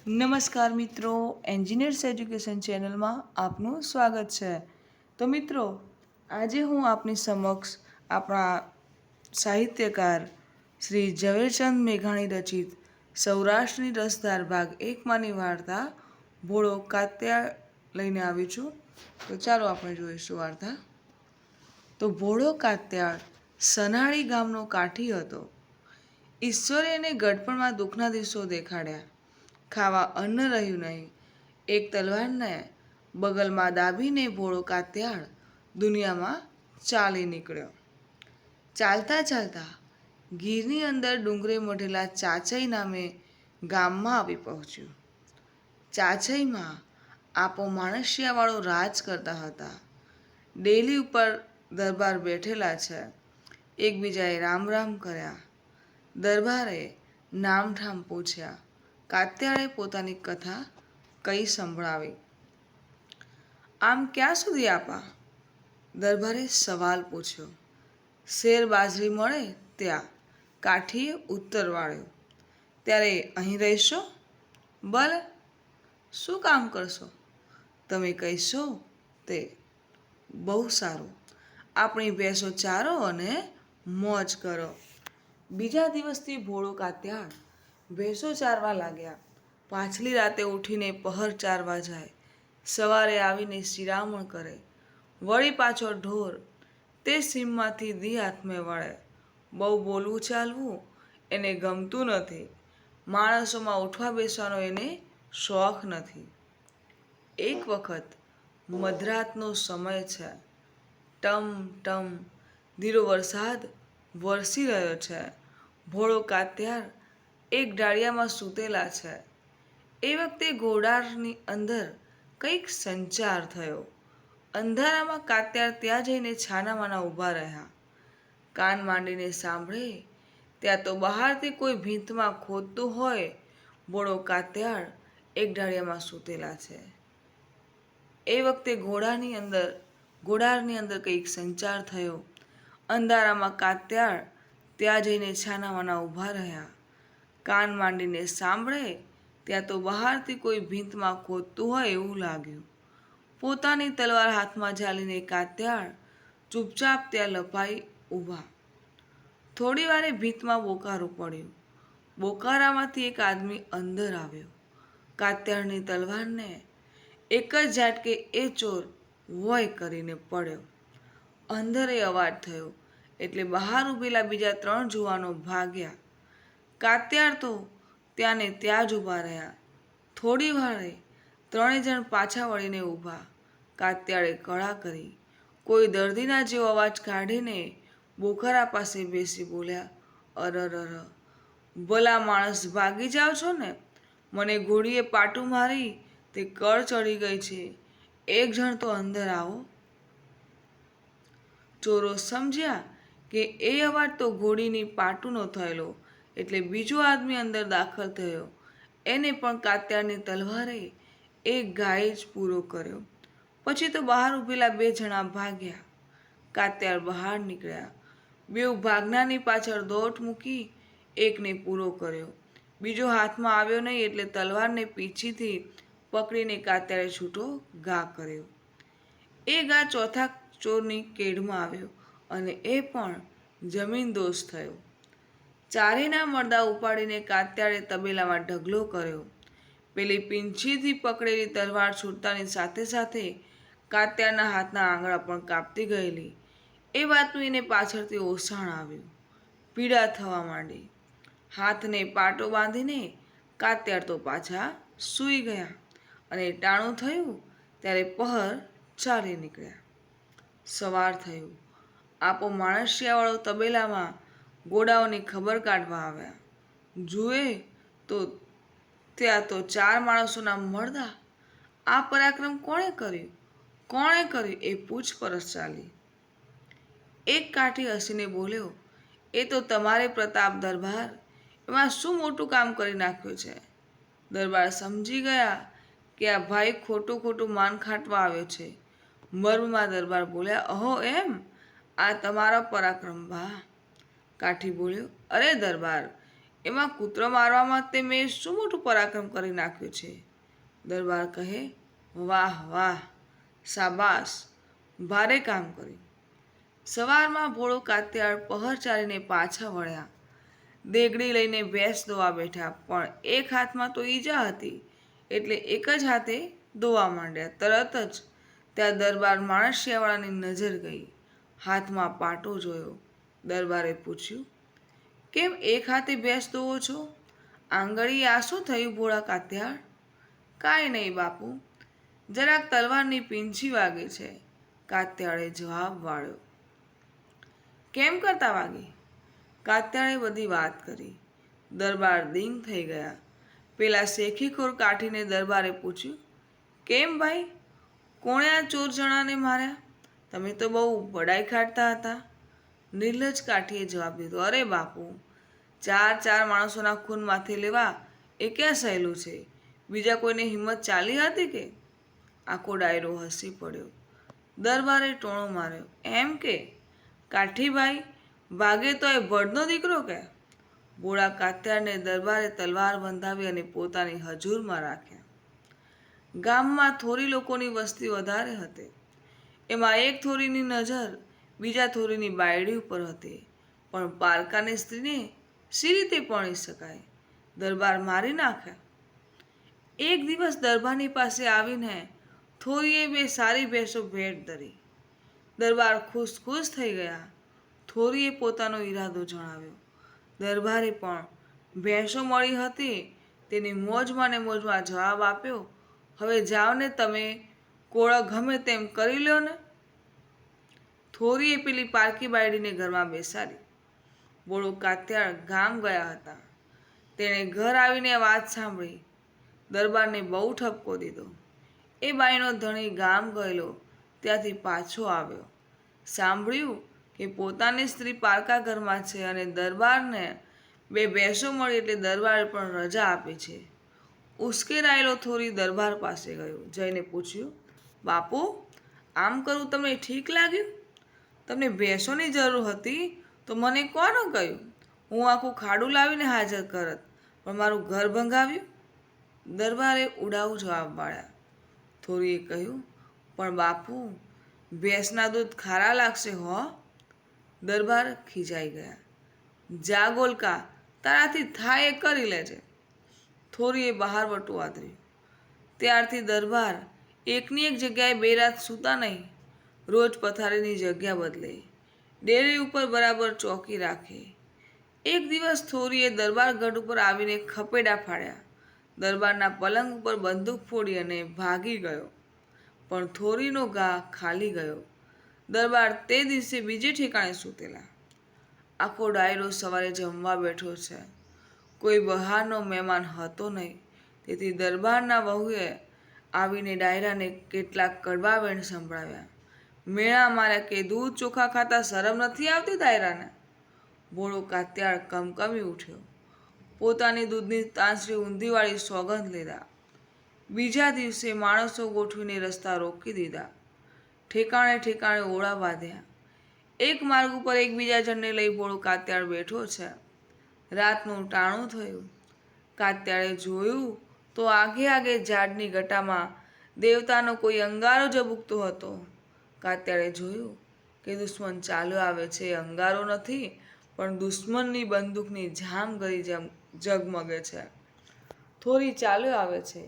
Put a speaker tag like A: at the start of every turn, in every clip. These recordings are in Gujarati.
A: નમસ્કાર મિત્રો, એન્જિનિયર્સ એજ્યુકેશન ચેનલમાં આપનું સ્વાગત છે. તો મિત્રો, આજે હું આપની સમક્ષ આપણા સાહિત્યકાર શ્રી ઝવેરચંદ મેઘાણી રચિત સૌરાષ્ટ્રની રસધાર ભાગ 1માંની વાર્તા ભોળો કાત્યાળ લઈને આવી છું. તો ચાલો આપણે જોઈશું વાર્તા. તો ભોળો કાત્યાળ સનાળી ગામનો કાઠી હતો. ઈશ્વરે એને ગઢપણમાં દુઃખના દિવસો દેખાડ્યા. ખાવા અન્ન રહ્યું નહીં. એક તલવારને બગલમાં દાબીને ભોળો કાત્યાળ દુનિયામાં ચાલી નીકળ્યો. ચાલતા ચાલતા ગીરની અંદર ડુંગરે મઢેલા ચાચઈ નામે ગામમાં આવી પહોંચ્યું. ચાચઈમાં આપો માણસિયાવાળો રાજ કરતા હતા. ડેલી ઉપર દરબાર બેઠેલા છે. એકબીજાએ રામ રામ કર્યા. દરબારે નામઠામ પૂછ્યા. કાત્યાળે પોતાની કથા કઈ સંભળાવી. આમ ક્યાં સુધી આપા? દરબારે સવાલ પૂછ્યો. શેર બાજરી મળે ત્યાં, કાઠીએ ઉત્તર વાળ્યો. ત્યારે અહીં રહેશો? ભલે. શું કામ કરશો? તમે કહીશો તે. બહુ સારું. આપણી ભેંસો ચારો અને મોજ કરો. બીજા દિવસથી ભોળો કાત્યાળ ભેંસો ચારવા લાગ્યા. પાછલી રાતે ઉઠીને પહર ચારવા જાય. સવારે આવીને શિરામણ કરે. વળી પાછો ઢોર. તે સીમમાંથી દી હાથમે વળે. બહુ બોલવું ચાલવું એને ગમતું નથી. માણસોમાં ઉઠવા બેસવાનો એને શોખ નથી. એક વખત મધરાતનો સમય છે. ટમ ટમ ધીરો વરસાદ વરસી રહ્યો છે. ભોળો કાત્યાળ એક ડાળિયામાં સૂતેલા છે. એ વખતે ઘોડારની અંદર કંઈક સંચાર થયો. અંધારામાં કાત્યાળ ત્યાં જઈને છાનામાના ઊભા રહ્યા. કાન માંડીને સાંભળે ત્યાં તો બહારથી કોઈ ભીંતમાં ખોદતું હોય. ભોળો કાત્યાળ એક ડાળિયામાં સૂતેલા છે. એ વખતે ઘોડારની અંદર કંઈક સંચાર થયો. અંધારામાં કાત્યાળ ત્યાં જઈને છાનામાના ઊભા રહ્યા. કાન માંડીને સાંભળે ત્યાં તો બહારથી કોઈ ભીંતમાં ખોદતું હોય એવું લાગ્યું. પોતાની તલવાર હાથમાં ઝાલીને કાત્યાળ ચૂપચાપ ત્યાં લપાઈ ઊભા. થોડી વારે ભીંતમાં બોકારું પડ્યું. બોકારામાંથી એક આદમી અંદર આવ્યો. કાત્યાળની તલવારને એક જ ઝાટકે એ ચોર વોય કરીને પડ્યો. અંદરે અવાજ થયો એટલે બહાર ઊભેલા બીજા 3 જુવાનો ભાગ્યા. કાત્યાળ તો ત્યાં ને ત્યાં જ ઊભા રહ્યા. થોડી વારે 3 જણ પાછા વળીને ઊભા. કાત્યાળે કળા કરી. કોઈ દર્દીના જેવો અવાજ કાઢીને બોખારા પાસે બેસી બોલ્યા. અરરર, ભલા માણસ ભાગી જાઓ છો ને? મને ઘોડીએ પાટું મારી તે કળ ચડી ગઈ છે. એક જણ તો અંદર આવો. ચોરો સમજ્યા કે એ અવાજ તો ઘોડીની પાટુનો થયેલો એટલે બીજો આદમી અંદર દાખલ થયો. એને પણ કાત્યાળની તલવારે એક ઘાએ જ પૂરો કર્યો. પછી તો બહાર ઊભેલા 2 જણા ભાગ્યા. કાત્યાળ બહાર નીકળ્યા. બેઉ ભાગનારની પાછળ દોટ મૂકી એકને પૂરો કર્યો. બીજો હાથમાં આવ્યો નહીં એટલે તલવારને પીછીથી પકડીને કાત્યાળે છૂટો ઘા કર્યો. એ ઘા ચોથા ચોરની કેડમાં આવ્યો અને એ પણ જમીનદોષ થયો. ચારેયના મરદા ઉપાડીને કાત્યાળે તબેલામાં ઢગલો કર્યો. પેલી પીંછીથી પકડેલી તલવાર છૂટતાની સાથે સાથે કાત્યાળના હાથના આંગળા પણ કાપતી ગયેલી. એ વાતનું એને પાછળથી ઓસાણ આવ્યું. પીડા થવા માંડી. હાથને પાટો બાંધીને કાત્યાળ તો પાછા સૂઈ ગયા અને ટાણું થયું ત્યારે પહર ચાલી નીકળ્યા. સવાર થયું. આપો માણસિયાવાળો તબેલામાં ગોડાઓની ખબર કાઢવા આવ્યા. જુએ તો ત્યાં તો 4 માણસોના મરદા. આ પરાક્રમ કોણે કર્યું એ પૂછપરછ ચાલી. એક કાઠી હસીને બોલ્યો, એ તો તમારે પ્રતાપ દરબાર. એમાં શું મોટું કામ કરી નાખ્યું છે? દરબાર સમજી ગયા કે આ ભાઈ ખોટું માન ખાટવા આવ્યો છે. મર્મમાં દરબાર બોલ્યા, અહો એમ? આ તમારો પરાક્રમ બા. કાઠી બોલ્યો, અરે દરબાર, એમાં કૂતરો મારવામાં તે મેં શું મોટું પરાક્રમ કરી નાખ્યું છે? દરબાર કહે, વાહ વાહ, શાબાશ, ભારે કામ કર્યું. સવારમાં ભોળો કાત્યાળ પહર ચાલીને પાછા વળ્યા. દેગડી લઈને ભેંસ દોવા બેઠા, પણ એક હાથમાં તો ઈજા હતી એટલે એક જ હાથે દોવા માંડ્યા. તરત જ ત્યાં દરબાર માણસિયાવાળાની નજર ગઈ. હાથમાં પાટો જોયો. દરબારે પૂછ્યું, કેમ એક હાથે ભેંસ દોવો છો? આંગળીએ આ શું થયું ભોળા કાત્યાળ? કાંઈ નહીં બાપુ, જરાક તલવારની પીંછી વાગે છે, કાત્યાળે જવાબ વાળ્યો. કેમ કરતા વાગી? કાત્યાળે બધી વાત કરી. દરબાર દીંગ થઈ ગયા. પેલા શેખીખોર કાઠીને દરબારે પૂછ્યું, કેમ ભાઈ, કોણે આ ચોર જણાને માર્યા? તમે તો બહુ બડાઈ કાઢતા હતા. નિર્લજ કાઠીએ જવાબ દીધો, અરે બાપુ, ચાર માણસોના ખૂન માથે લેવા એ ક્યાં સહેલું છે? બીજા કોઈને હિંમત ચાલી હતી કે? આખો ડાયરો હસી પડ્યો. દરબારે ટોણો માર્યો, એમ કે કાઠીભાઈ ભાગે તો એ ભડનો દીકરો કે? ભોળા કાત્યાળને દરબારે તલવાર બંધાવી અને પોતાની હજૂરમાં રાખ્યા. ગામમાં થોરી લોકોની વસ્તી વધારે હતી. એમાં એક થોરીની નજર બીજા થોરીની બાયડી ઉપર હતી, પણ પારકાની સ્ત્રીને સી રીતે પરણી શકાય? દરબાર મારી નાખ્યા. એક દિવસ દરબારની પાસે આવીને થોરીએ બે સારી ભેંસો ભેટ ધરી. દરબાર ખુશ થઈ ગયા. થોરીએ પોતાનો ઈરાદો જણાવ્યો. દરબારે પણ ભેંસો મળી હતી તેની મોજમાં ને મોજમાં જવાબ આપ્યો, હવે જાઓ ને તમે કોળો ગમે તેમ કરી લો ને. થોરીએ પેલી પારકી બાયડીને ઘરમાં બેસાડી. બોળો કાત્યાળ ગામ ગયા હતા. તેણે ઘર આવીને વાત સાંભળી. દરબારને બહુ ઠપકો દીધો. એ બાઈનો ધણી ગામ ગયેલો ત્યાંથી પાછો આવ્યો. સાંભળ્યું કે પોતાની સ્ત્રી પારકા ઘરમાં છે અને દરબારને બે ભેંસો મળી એટલે દરબારે પણ રજા આપી છે. ઉશ્કેરાયેલો થોરી દરબાર પાસે ગયો. જઈને પૂછ્યું, બાપુ, આમ કરવું તમને ઠીક લાગ્યું? તમને ભેંસોની જરૂર હતી તો મને કોને કહ્યું? હું આખું ખાડું લાવીને હાજર કરત, પણ મારું ઘર ભંગાવ્યું. દરબારે ઉડાઉ જવાબ વાળ્યા. થોરીએ કહ્યું, પણ બાપુ, ભેંસના દૂધ ખારા લાગશે હો. દરબાર ખીજાઈ ગયા. જા ગોલકા, તારાથી થાય એ કરી લેજે. થોરીએ બહારવટું આદર્યું. ત્યારથી દરબાર એકની એક જગ્યાએ બે રાત સૂતા નહીં. રોજ પથારીની જગ્યા બદલે, ડેરી ઉપર બરાબર ચોકી રાખે. એક દિવસ થોરીએ દરબાર ગઢ ઉપર આવીને ખપેડા ફાડ્યા. દરબારના પલંગ ઉપર બંદૂક ફોડી અને ભાગી ગયો. પણ થોરીનો ઘા ખાલી ગયો. દરબાર તે દિવસે બીજે ઠેકાણે સૂતેલા. આખો ડાયરો સવારે જમવા બેઠો છે. કોઈ બહારનો મહેમાન હતો નહીં, તેથી દરબારના વહુએ આવીને ડાયરાને કેટલાક કડવા વેણ સંભળાવ્યા. મેળા માર્યા કે દૂધ ચોખા ખાતા શરમ નથી આવતી ડાયરાને? ભોળો કાત્યાળ કમકમી ઉઠ્યો. પોતાની દૂધની તાંસરી ઊંધીવાળી સોગંદ લીધા. બીજા દિવસે માણસો ગોઠવીને રસ્તા રોકી દીધા. ઠેકાણે ઠેકાણે ઓળા બાંધ્યા. એક માર્ગ ઉપર એકબીજા જણને લઈ ભોળો કાત્યાળ બેઠો છે. રાતનું ટાણું થયું. કાત્યાળે જોયું તો આગે આગે ઝાડની ગટામાં દેવતાનો કોઈ અંગારો ઝબૂકતો હતો. કાત્યાળે જોયું કે દુશ્મન ચાલ્યો આવે છે. એ અંગારો નથી, પણ દુશ્મનની બંદૂકની જામ ગરી જેમ ઝગમગે છે. થોરી ચાલ્યો આવે છે.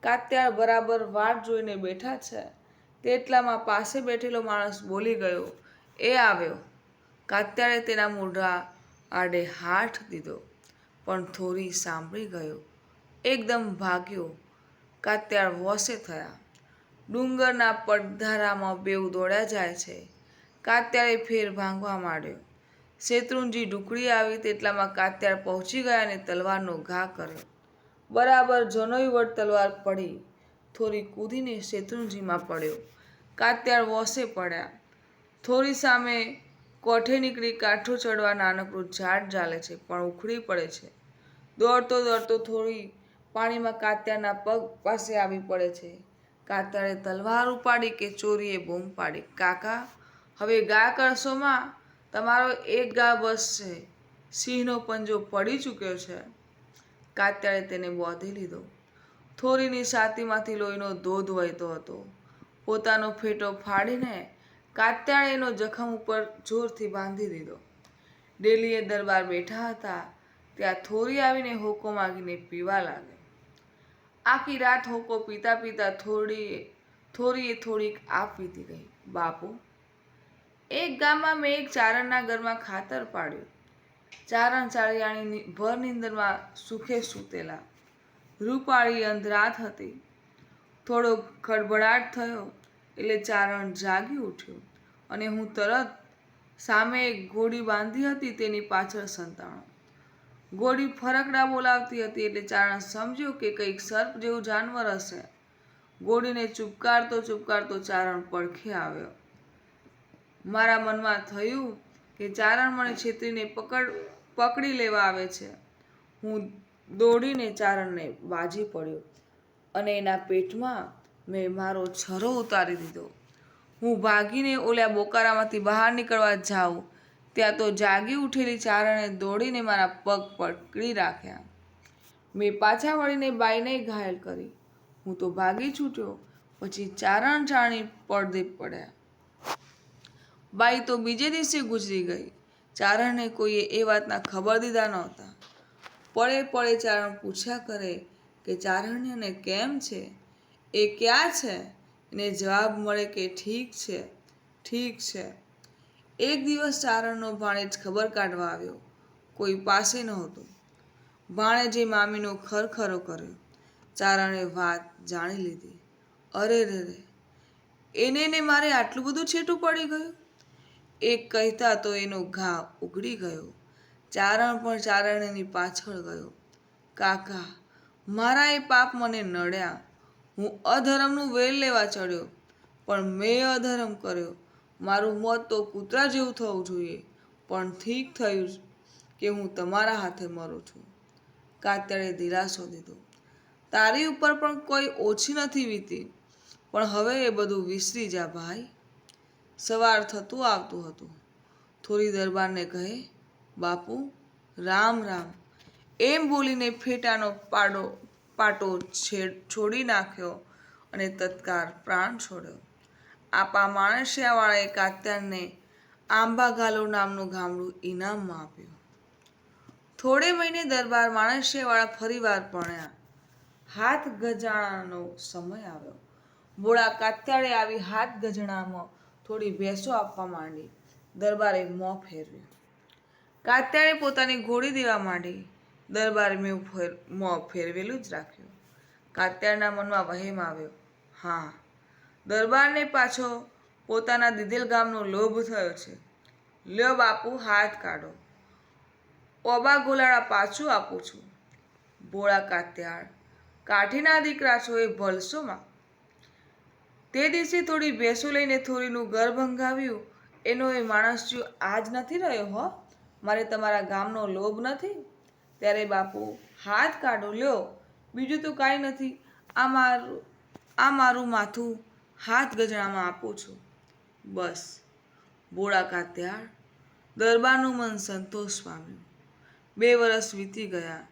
A: કાત્યાળ બરાબર વાટ જોઈને બેઠા છે. તેટલામાં પાસે બેઠેલો માણસ બોલી ગયો, એ આવ્યો. કાત્યાળે તેના મોઢા આડે હાથ દીધો, પણ થોરી સાંભળી ગયો. એકદમ ભાગ્યો. કાત્યાળ વોશે થયા. ડુંગરના પડધારામાં બેઉ દોડ્યા જાય છે. કાત્યાળે ફેર ભાંગવા માંડ્યો. શેત્રુંજી ઢુકડી આવી તેટલામાં કાત્યાળ પહોંચી ગયા અને તલવારનો ઘા કર્યો. બરાબર જનોઈ વડ તલવાર પડી. થોરી કૂદીને શેત્રુંજીમાં પડ્યો. કાત્યાળ વોશે પડ્યા. થોરી સામે કોઠે નીકળી કાઠું ચડવા નાનકડું ઝાડ ઝાલે છે, પણ ઉખડી પડે છે. દોડતો દોડતો થોડી પાણીમાં કાત્યાળના પગ પાસે આવી પડે છે. કાત્યાળે તલવાર ઉપાડી કે ચોરીએ બૂમ પાડી, કાકા, હવે ગા કરશોમાં? તમારો એક ગા બસ છે. સિંહનો પંજો પડી ચૂક્યો છે. કાત્યાળે તેને બોધી લીધો. થોરીની છાતીમાંથી લોહીનો ધોધ વહેતો હતો. પોતાનો ફેટો ફાડીને કાત્યાળે એનો જખમ ઉપર જોરથી બાંધી દીધો. ડેલીએ દરબાર બેઠા હતા ત્યાં થોરી આવીને હોકો માગીને પીવા લાગે. આખી રાત હોકો પીતા પીતા થોરીએ થોડીક આપ વીતી ગઈ. બાપુ, એક ગામમાં મેં એક ચારણના ઘરમાં ખાતર પાડ્યું. ચારણ ચાળિયાણી ભર નીંદરમાં સુખે સૂતેલા. રૂપાળી અંધરાત હતી. થોડો ખળભળાટ થયો એટલે ચારણ જાગી ઉઠ્યો અને હું તરત સામે એક ઘોડી બાંધી હતી તેની પાછળ સંતાણો. ઘોડી ફરકડા બોલાવતી હતી એટલે ચારણ સમજ્યો કે કંઈક સર્પ જેવું જાનવર હશે. ઘોડીને ચૂપકારતો ચૂપકારતો ચારણ પડખે આવ્યો. મારા મનમાં થયું કે ચારણ મને છેતરીને પકડી લેવા આવે છે. હું દોડીને ચારણને બાજી પડ્યો અને એના પેટમાં મેં મારો છરો ઉતારી દીધો. હું ભાગીને ઓલા બોકારામાંથી બહાર નીકળવા જાઉં ત્યાં તો જાગી ઉઠેલી ચારણે દોડીને મારા પગ પકડી રાખ્યા. મેં પાછા વળીને બાઈને ઘાયલ કરી. હું તો ભાગી છૂટ્યો. પછી ચારણ ચાણી પડદે પડ્યા. બાઈ તો બીજે દિવસે ગુજરી ગઈ. ચારણને કોઈએ એ વાતના ખબર દીધા નહોતા. પળે પળે ચારણ પૂછ્યા કરે કે ચારણ્યને કેમ છે, એ ક્યાં છે? એને જવાબ મળે કે ઠીક છે, ઠીક છે. એક દિવસ ચારણનો ભાણેજ ખબર કાઢવા આવ્યો. કોઈ પાસે નહોતો. ભાણેજે મામીનો ખરખરો કર્યો. ચારણે વાત જાણી લીધી. અરે રે રે, એને ને મારે આટલું બધું છેટું પડી ગયું. એક કહેતા તો એનો ઘા ઉઘડી ગયો. ચારણ પણ ચારણની પાછળ ગયો. કાકા, મારા એ પાપ મને નડ્યા. હું અધર્મનું વેલ લેવા ચડ્યો, પણ મેં અધર્મ કર્યો. મારું મોત તો કૂતરા જેવું થવું જોઈએ, પણ ઠીક થયું કે હું તમારા હાથે મરું છું. કાત્યાળે દિલાસો દીધો. તારી ઉપર પણ કોઈ ઓછી નથી વીતી, પણ હવે એ બધું વિસરી જા ભાઈ. સવાર થતું આવતું હતું. થોરી દરબારને કહે, બાપુ, રામ રામ એમ બોલીને ફેટાનો પાટો છોડી નાખ્યો અને તત્કાર પ્રાણ છોડ્યો. આપા માણસિયાવાળાએ કાત્યારને આંબા ગાલો નામનું ગામડું ઇનામમાં આપ્યું. થોડે મહિને દરબાર માણસિયાવાળા ફરીવાર પરણ્યા. હાથ ગજાણાનો સમય આવ્યો. બોળા કાત્યાળે આવી હાથ ગજણામાં થોડી ભેંસો આપવા માંડી. દરબારે મોં ફેરવ્યું. કાત્યાળે પોતાની ઘોડી દેવા માંડી. દરબારે મોં ફેરવેલું જ રાખ્યું. કાત્યાળના મનમાં વહેમ આવ્યો. હા, દરબારને પાછો પોતાના દીધેલ ગામનો લોભ થયો છે. લ્યો બાપુ, હાથ કાઢો. ઓબા ગોલાળા પાછું આપું છું. ભોળા કાત્યાળ, કાઠીના દીકરા છો એ ભલસોમાં. તે દિવસે થોડી ભેંસો લઈને થોરીનું ઘર ભંગાવ્યું એનો એ માણસ આજ નથી રહ્યો હો. મારે તમારા ગામનો લોભ નથી. ત્યારે બાપુ, હાથ કાઢો. લ્યો, બીજું તો કાંઈ નથી. આ મારું માથું હાથ ગજણામાં આપું છું. બસ. ભોળા કાત્યાળ, દરબારનું મન સંતોષ પામ્યું. 2 વર્ષ વીતી ગયા.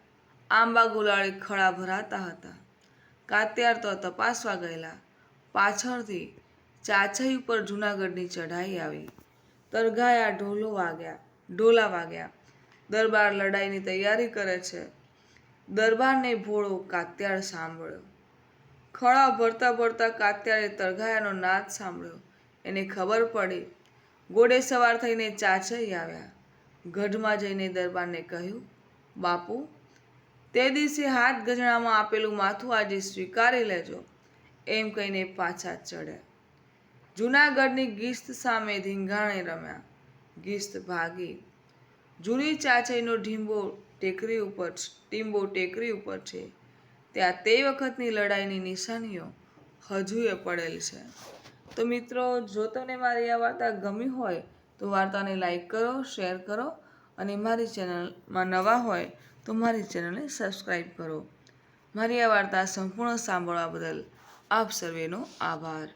A: આંબા ગુલાળે ખળા ભરાતા હતા. કાત્યાળ તો તપાસવા ગયેલા. પાછળથી ચાચઈ ઉપર જૂનાગઢની ચઢાઈ આવી. તરઘાયા ઢોલા વાગ્યા. દરબાર લડાઈની તૈયારી કરે છે. દરબારને ભોળો કાત્યાળ સાંભળ્યો. ખળા ભરતા ભરતા કાત્યાળે તરઘાયાનો નાદ સાંભળ્યો. એને ખબર પડી. ઘોડે સવાર થઈને ચાચઈ આવ્યા. ગઢમાં જઈને દરબારને કહ્યું, બાપુ, તે દિવસે હાથ ગજણામાં આપેલું માથું આજે સ્વીકારી લેજો. એમ કહીને પાછા ચડ્યા. જૂનાગઢની ગિસ્ત સામે ધીંગાણે રમ્યા. ગિસ્ત ભાગી. જૂની ચાચઈનો ટીંબો ટેકરી ઉપર છે. ત્યાં તે વખતની લડાઈની નિશાનીઓ હજુએ પડેલ છે. તો મિત્રો, જો તમને મારી આ વાર્તા ગમી હોય તો વાર્તાને લાઈક કરો, શેર કરો અને મારી ચેનલમાં નવા હોય તો મારી ચેનલને સબસ્ક્રાઈબ કરો. મારી આ વાર્તા સંપૂર્ણ સાંભળવા બદલ આપ સર્વેનો આભાર.